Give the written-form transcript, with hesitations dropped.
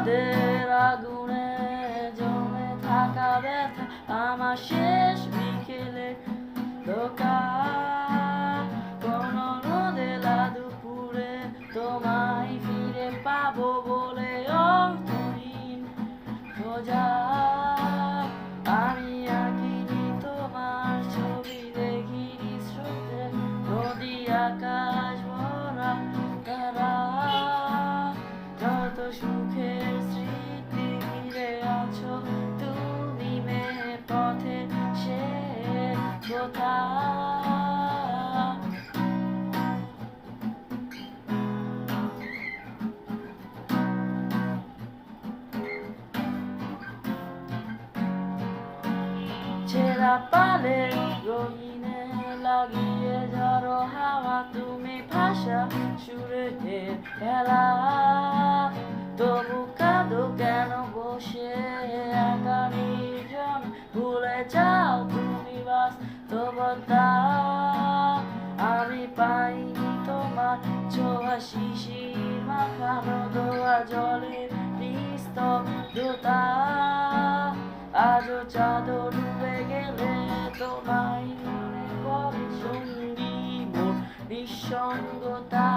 রোদের আগুনে জমে থাকা ব্যথা আমার শেষ বিকেলে দোকান কোন রোদেলা দুপুরে তোমায় ফিরে পাবো বলে অর্থহীন খোঁজা আমি আঁকিনি তোমার ছবি দেখিনি স্রোতে নদী আকাশ ভরা তারা যত সুখের স্মৃতি ঘিরে আছো তুমি মেয়ে পথে সে কোথা ছেঁড়া পালে রঙিনে লাগিয়ে ঝড়ো হাওয়া তুমি ভাষা সুরে খেলা তবু কাঁদো কেন বসে একা নির্জন ভুলে যাও তুমি বাস্তবতা আমি পাইনি তোমার ছোঁয়া শিশির মাখানো দোয়া জলের নিস্তব্ধতা আজও চাদর ডুবে গেলে তোমায় মনে পড়ে সঙ্গী মোর নিঃসঙ্গতা